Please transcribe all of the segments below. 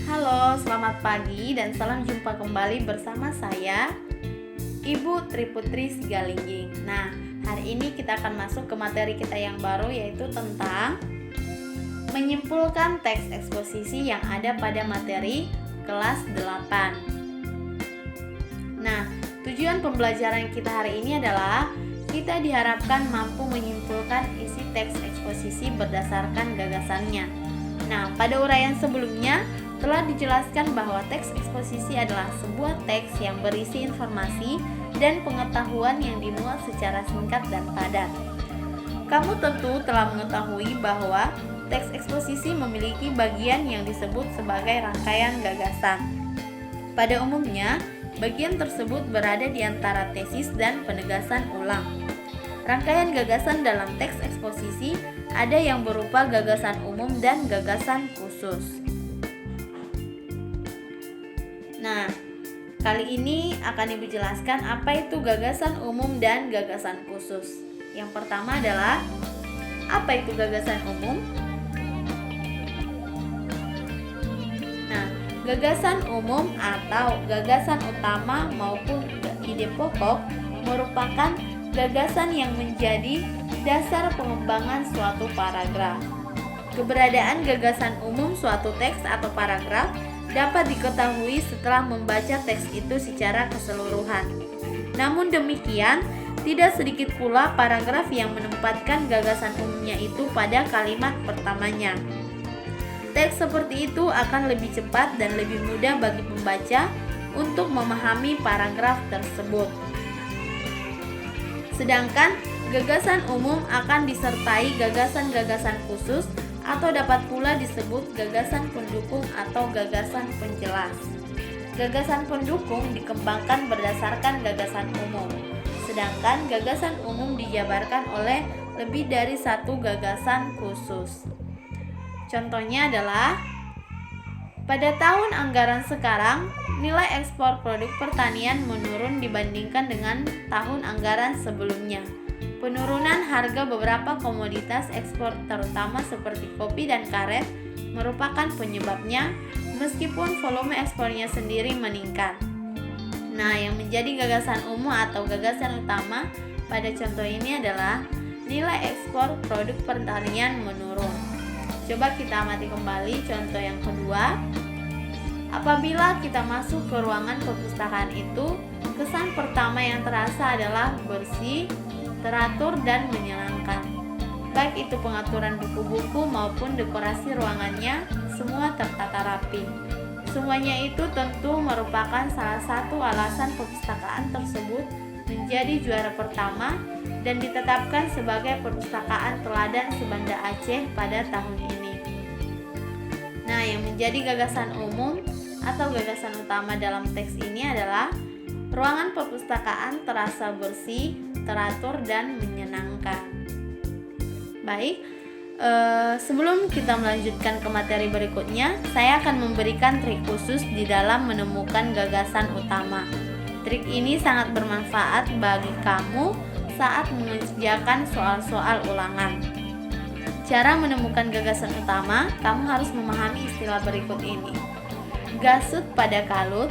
Halo, selamat pagi dan salam jumpa kembali bersama saya, Ibu Triputri Sigalingging. Nah, hari ini kita akan masuk ke materi kita yang baru, yaitu tentang menyimpulkan teks eksposisi yang ada pada materi kelas 8. Nah, tujuan pembelajaran kita hari ini adalah kita diharapkan mampu menyimpulkan isi teks eksposisi berdasarkan gagasannya. Nah, pada uraian sebelumnya telah dijelaskan bahwa teks eksposisi adalah sebuah teks yang berisi informasi dan pengetahuan yang dimuat secara singkat dan padat. Kamu tentu telah mengetahui bahwa teks eksposisi memiliki bagian yang disebut sebagai rangkaian gagasan. Pada umumnya, bagian tersebut berada di antara tesis dan penegasan ulang. Rangkaian gagasan dalam teks eksposisi ada yang berupa gagasan umum dan gagasan khusus. Nah, kali ini akan Ibu jelaskan apa itu gagasan umum dan gagasan khusus. Yang pertama adalah, apa itu gagasan umum? Nah, gagasan umum atau gagasan utama maupun ide pokok merupakan gagasan yang menjadi dasar pengembangan suatu paragraf. Keberadaan gagasan umum suatu teks atau paragraf dapat diketahui setelah membaca teks itu secara keseluruhan. Namun demikian, tidak sedikit pula paragraf yang menempatkan gagasan umumnya itu pada kalimat pertamanya. Teks seperti itu akan lebih cepat dan lebih mudah bagi pembaca untuk memahami paragraf tersebut. Sedangkan gagasan umum akan disertai gagasan-gagasan khusus atau dapat pula disebut gagasan pendukung atau gagasan penjelas. Gagasan pendukung dikembangkan berdasarkan gagasan umum, sedangkan gagasan umum dijabarkan oleh lebih dari satu gagasan khusus. Contohnya adalah, pada tahun anggaran sekarang, nilai ekspor produk pertanian menurun dibandingkan dengan tahun anggaran sebelumnya. Penurunan harga beberapa komoditas ekspor terutama seperti kopi dan karet merupakan penyebabnya, meskipun volume ekspornya sendiri meningkat. Nah, yang menjadi gagasan umum atau gagasan utama pada contoh ini adalah nilai ekspor produk pertanian menurun. Coba kita amati kembali contoh yang kedua. Apabila kita masuk ke ruangan perpustakaan itu, kesan pertama yang terasa adalah bersih, teratur, dan menyenangkan. Baik itu pengaturan buku-buku maupun dekorasi ruangannya, semua tertata rapi. Semuanya itu tentu merupakan salah satu alasan perpustakaan tersebut menjadi juara pertama dan ditetapkan sebagai perpustakaan teladan se-Banda Aceh pada tahun ini. Nah, yang menjadi gagasan umum atau gagasan utama dalam teks ini adalah ruangan perpustakaan terasa bersih, teratur, dan menyenangkan. Baik, sebelum kita melanjutkan ke materi berikutnya, saya akan memberikan trik khusus di dalam menemukan gagasan utama. Trik ini sangat bermanfaat bagi kamu saat mengerjakan soal-soal ulangan. Cara menemukan gagasan utama, kamu harus memahami istilah berikut ini. Gasut pada kalut,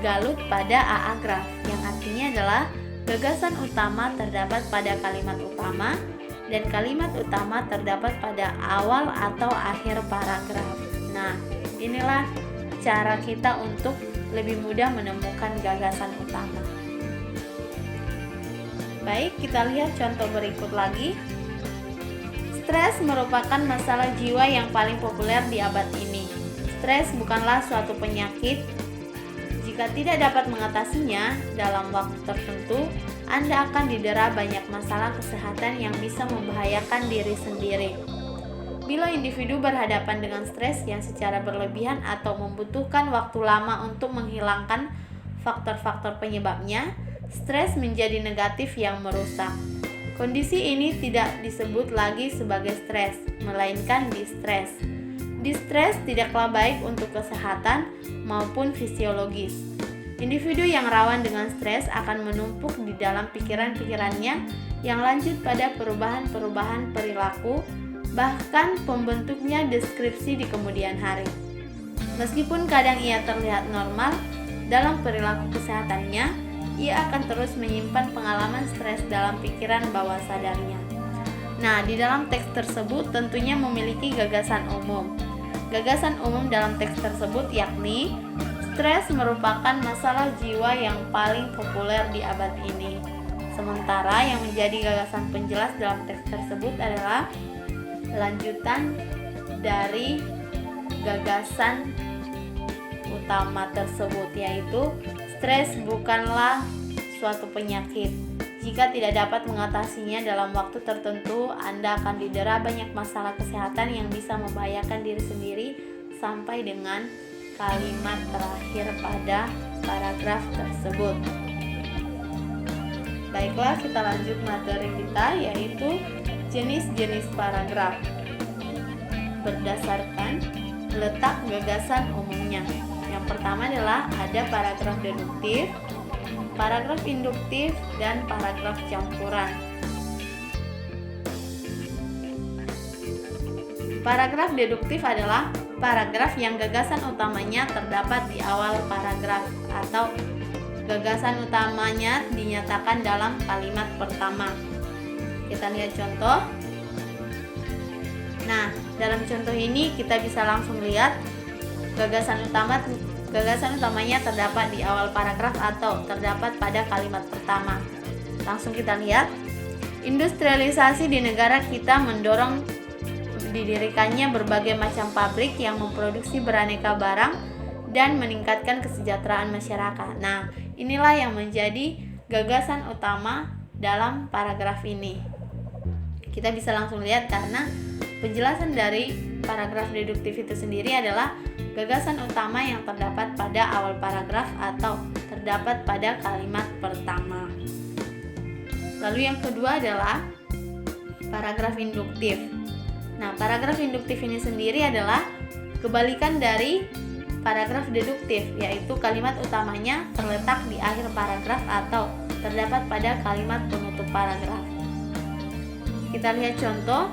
galut pada aagraf, yang artinya adalah gagasan utama terdapat pada kalimat utama dan kalimat utama terdapat pada awal atau akhir paragraf. Nah, inilah cara kita untuk lebih mudah menemukan gagasan utama. Baik, kita lihat contoh berikut lagi. Stres merupakan masalah jiwa yang paling populer di abad ini. Stres bukanlah suatu penyakit. Jika tidak dapat mengatasinya dalam waktu tertentu, Anda akan didera banyak masalah kesehatan yang bisa membahayakan diri sendiri. Bila individu berhadapan dengan stres yang secara berlebihan atau membutuhkan waktu lama untuk menghilangkan faktor-faktor penyebabnya, stres menjadi negatif yang merusak. Kondisi ini tidak disebut lagi sebagai stres, melainkan distres. Distres tidaklah baik untuk kesehatan maupun fisiologis. Individu yang rawan dengan stres akan menumpuk di dalam pikiran-pikirannya yang lanjut pada perubahan-perubahan perilaku, bahkan pembentuknya deskripsi di kemudian hari. Meskipun kadang ia terlihat normal dalam perilaku kesehatannya, ia akan terus menyimpan pengalaman stres dalam pikiran bawah sadarnya. Nah, di dalam teks tersebut tentunya memiliki gagasan umum. Gagasan umum dalam teks tersebut yakni stres merupakan masalah jiwa yang paling populer di abad ini. Sementara yang menjadi gagasan penjelas dalam teks tersebut adalah lanjutan dari gagasan utama tersebut, yaitu stres bukanlah suatu penyakit. Jika tidak dapat mengatasinya dalam waktu tertentu, Anda akan didera banyak masalah kesehatan yang bisa membahayakan diri sendiri, sampai dengan kalimat terakhir pada paragraf tersebut. Baiklah, kita lanjut materi kita, yaitu jenis-jenis paragraf berdasarkan letak gagasan umumnya. Yang pertama adalah ada paragraf deduktif, paragraf induktif, dan paragraf campuran. Paragraf deduktif adalah paragraf yang gagasan utamanya terdapat di awal paragraf atau gagasan utamanya dinyatakan dalam kalimat pertama. Kita lihat contoh. Nah, dalam contoh ini kita bisa langsung lihat gagasan utamanya terdapat di awal paragraf atau terdapat pada kalimat pertama. Langsung kita lihat. Industrialisasi di negara kita mendorong didirikannya berbagai macam pabrik yang memproduksi beraneka barang dan meningkatkan kesejahteraan masyarakat. Nah, inilah yang menjadi gagasan utama dalam paragraf ini. Kita bisa langsung lihat karena penjelasan dari paragraf deduktif itu sendiri adalah gagasan utama yang terdapat pada awal paragraf atau terdapat pada kalimat pertama. Lalu yang kedua adalah paragraf induktif. Nah, paragraf induktif ini sendiri adalah kebalikan dari paragraf deduktif, yaitu kalimat utamanya terletak di akhir paragraf atau terdapat pada kalimat penutup paragraf. Kita lihat contoh.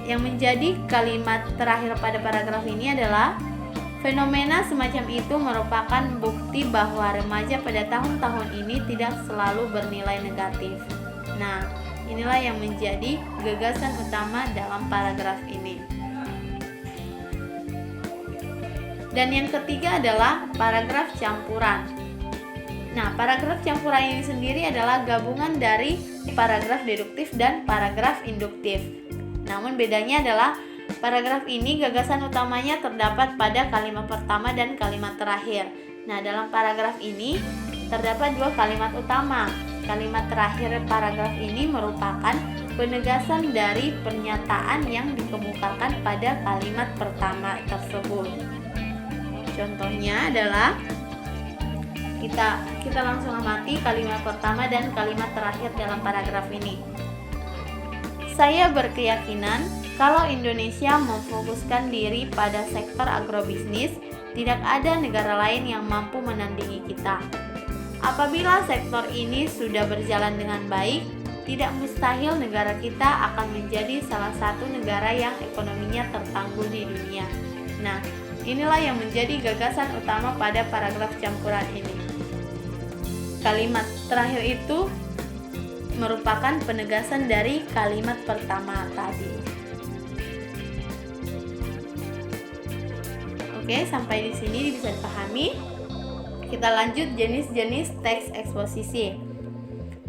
Yang menjadi kalimat terakhir pada paragraf ini adalah fenomena semacam itu merupakan bukti bahwa remaja pada tahun-tahun ini tidak selalu bernilai negatif. Nah, inilah yang menjadi gagasan utama dalam paragraf ini. Dan yang ketiga adalah paragraf campuran. Nah, paragraf campuran ini sendiri adalah gabungan dari paragraf deduktif dan paragraf induktif. Namun bedanya adalah paragraf ini gagasan utamanya terdapat pada kalimat pertama dan kalimat terakhir. Nah, dalam paragraf ini terdapat dua kalimat utama. Kalimat terakhir paragraf ini merupakan penegasan dari pernyataan yang dikemukakan pada kalimat pertama tersebut. Contohnya adalah kita langsung amati kalimat pertama dan kalimat terakhir dalam paragraf ini. Saya berkeyakinan kalau Indonesia memfokuskan diri pada sektor agrobisnis, tidak ada negara lain yang mampu menandingi kita. Apabila sektor ini sudah berjalan dengan baik, tidak mustahil negara kita akan menjadi salah satu negara yang ekonominya tertanggul di dunia. Nah, inilah yang menjadi gagasan utama pada paragraf campuran ini. Kalimat terakhir itu merupakan penegasan dari kalimat pertama tadi. Oke, sampai di sini bisa dipahami. Kita lanjut jenis-jenis teks eksposisi.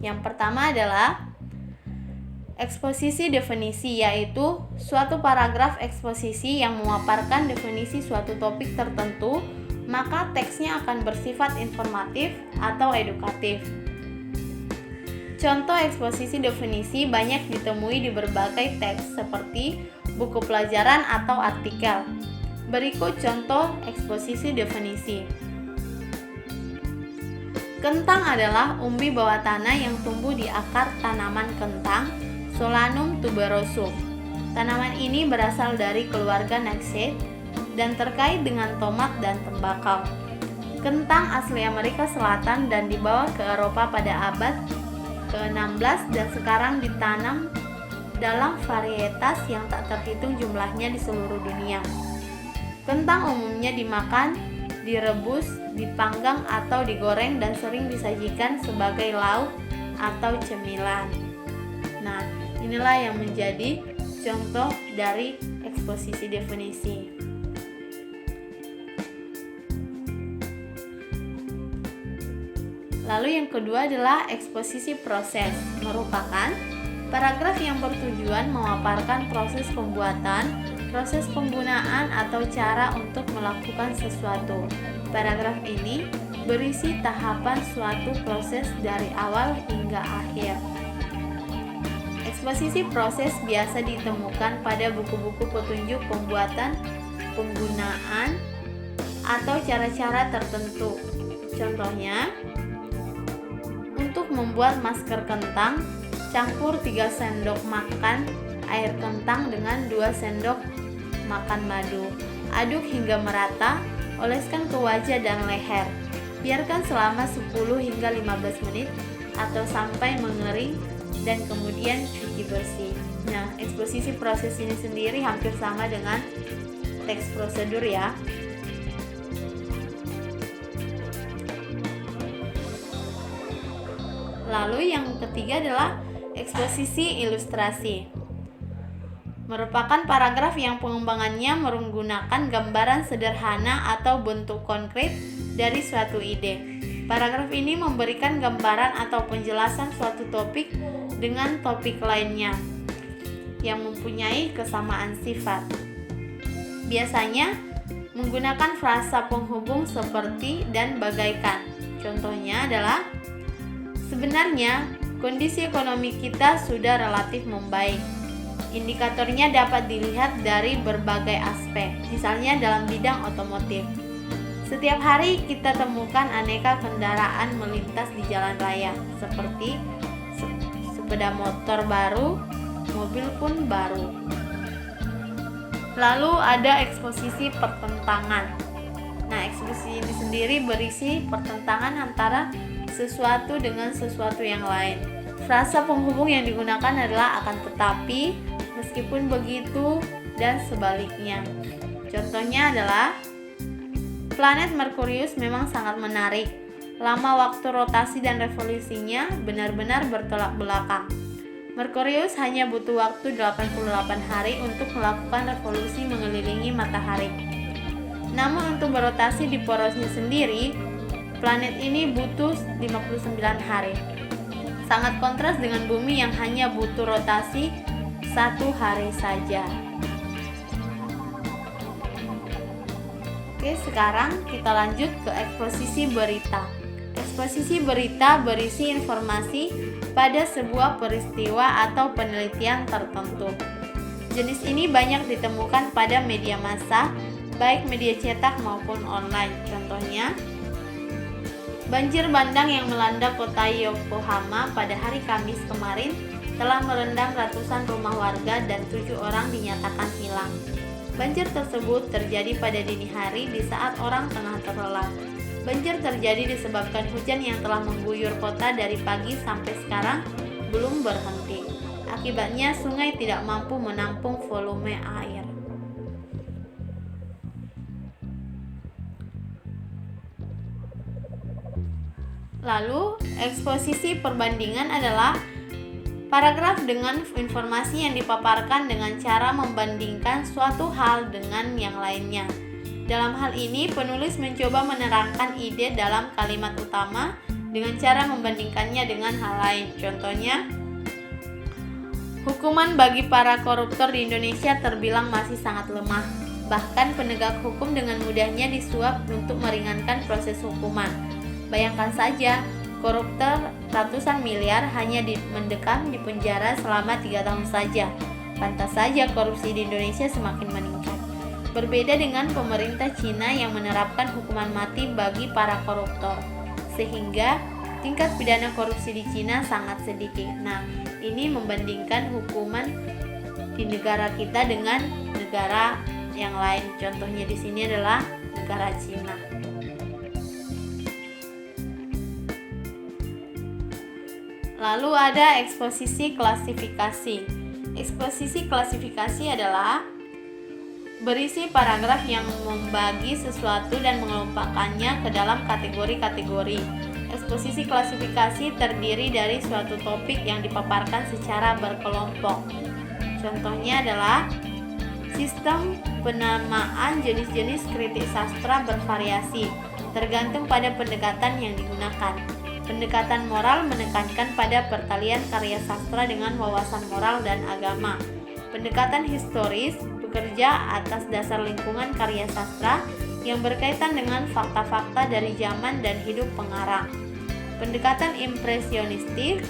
Yang pertama adalah eksposisi definisi, yaitu suatu paragraf eksposisi yang memaparkan definisi suatu topik tertentu, maka teksnya akan bersifat informatif atau edukatif. Contoh eksposisi definisi banyak ditemui di berbagai teks seperti buku pelajaran atau artikel. Berikut contoh eksposisi definisi. Kentang adalah umbi bawah tanah yang tumbuh di akar tanaman kentang, Solanum tuberosum. Tanaman ini berasal dari keluarga Nightshade dan terkait dengan tomat dan tembakau. Kentang asli Amerika Selatan dan dibawa ke Eropa pada abad ke-16 dan sekarang ditanam dalam varietas yang tak terhitung jumlahnya di seluruh dunia. Kentang umumnya dimakan, direbus, dipanggang atau digoreng dan sering disajikan sebagai lauk atau cemilan. Nah, inilah yang menjadi contoh dari eksposisi definisi. Lalu yang kedua adalah eksposisi proses, merupakan paragraf yang bertujuan memaparkan proses pembuatan, proses penggunaan atau cara untuk melakukan sesuatu. Paragraf ini berisi tahapan suatu proses dari awal hingga akhir. Eksposisi proses biasa ditemukan pada buku-buku petunjuk pembuatan, penggunaan, atau cara-cara tertentu. Contohnya, untuk membuat masker kentang, campur 3 sendok makan air kentang dengan 2 sendok makan madu. Aduk hingga merata, oleskan ke wajah dan leher. Biarkan selama 10 hingga 15 menit atau sampai mengering dan kemudian cuci bersih. Nah, eksposisi proses ini sendiri hampir sama dengan teks prosedur ya. Lalu yang ketiga adalah eksposisi ilustrasi. Merupakan paragraf yang pengembangannya menggunakan gambaran sederhana atau bentuk konkret dari suatu ide. Paragraf ini memberikan gambaran atau penjelasan suatu topik dengan topik lainnya yang mempunyai kesamaan sifat. Biasanya menggunakan frasa penghubung seperti dan bagaikan. Contohnya adalah, sebenarnya kondisi ekonomi kita sudah relatif membaik. Indikatornya dapat dilihat dari berbagai aspek, misalnya dalam bidang otomotif. Setiap hari kita temukan aneka kendaraan melintas di jalan raya, seperti sepeda motor baru, mobil pun baru. Lalu ada eksposisi pertentangan. Nah, eksposisi ini sendiri berisi pertentangan antara sesuatu dengan sesuatu yang lain. Frasa penghubung yang digunakan adalah akan tetapi, meskipun begitu, dan sebaliknya. Contohnya adalah, planet Merkurius memang sangat menarik. Lama waktu rotasi dan revolusinya benar-benar bertolak belakang. Merkurius hanya butuh waktu 88 hari untuk melakukan revolusi mengelilingi matahari. Namun untuk berotasi di porosnya sendiri, planet ini butuh 59 hari. Sangat kontras dengan bumi yang hanya butuh rotasi 1 hari saja. Oke, sekarang kita lanjut ke eksposisi berita. Eksposisi berita berisi informasi pada sebuah peristiwa atau penelitian tertentu. Jenis ini banyak ditemukan pada media massa, baik media cetak maupun online. Contohnya, banjir bandang yang melanda kota Yokohama pada hari Kamis kemarin telah merendam ratusan rumah warga dan 7 orang dinyatakan hilang. Banjir tersebut terjadi pada dini hari di saat orang tengah terlelap. Banjir terjadi disebabkan hujan yang telah mengguyur kota dari pagi sampai sekarang belum berhenti. Akibatnya sungai tidak mampu menampung volume air. Lalu, eksposisi perbandingan adalah paragraf dengan informasi yang dipaparkan dengan cara membandingkan suatu hal dengan yang lainnya. Dalam hal ini, penulis mencoba menerangkan ide dalam kalimat utama dengan cara membandingkannya dengan hal lain. Contohnya, hukuman bagi para koruptor di Indonesia terbilang masih sangat lemah. Bahkan penegak hukum dengan mudahnya disuap untuk meringankan proses hukuman. Bayangkan saja, koruptor ratusan miliar hanya mendekam di penjara selama 3 tahun saja. Pantas saja korupsi di Indonesia semakin meningkat. Berbeda dengan pemerintah Cina yang menerapkan hukuman mati bagi para koruptor, sehingga tingkat pidana korupsi di Cina sangat sedikit. Nah, ini membandingkan hukuman di negara kita dengan negara yang lain. Contohnya di sini adalah negara Cina. Lalu ada eksposisi klasifikasi. Eksposisi klasifikasi adalah berisi paragraf yang membagi sesuatu dan mengelompokkannya ke dalam kategori-kategori. Eksposisi klasifikasi terdiri dari suatu topik yang dipaparkan secara berkelompok. Contohnya adalah sistem penamaan jenis-jenis kritik sastra bervariasi, tergantung pada pendekatan yang digunakan. Pendekatan moral menekankan pada pertalian karya sastra dengan wawasan moral dan agama. Pendekatan historis bekerja atas dasar lingkungan karya sastra yang berkaitan dengan fakta-fakta dari zaman dan hidup pengarang. Pendekatan impresionistik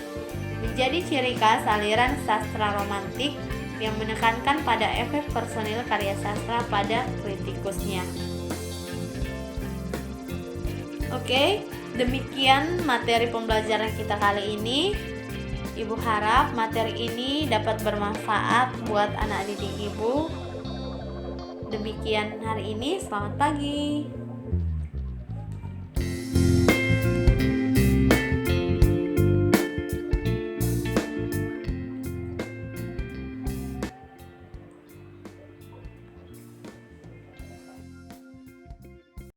menjadi ciri khas aliran sastra romantik yang menekankan pada efek personil karya sastra pada kritikusnya. Oke, demikian materi pembelajaran kita kali ini. Ibu harap materi ini dapat bermanfaat buat anak didik Ibu. Demikian hari ini, selamat pagi.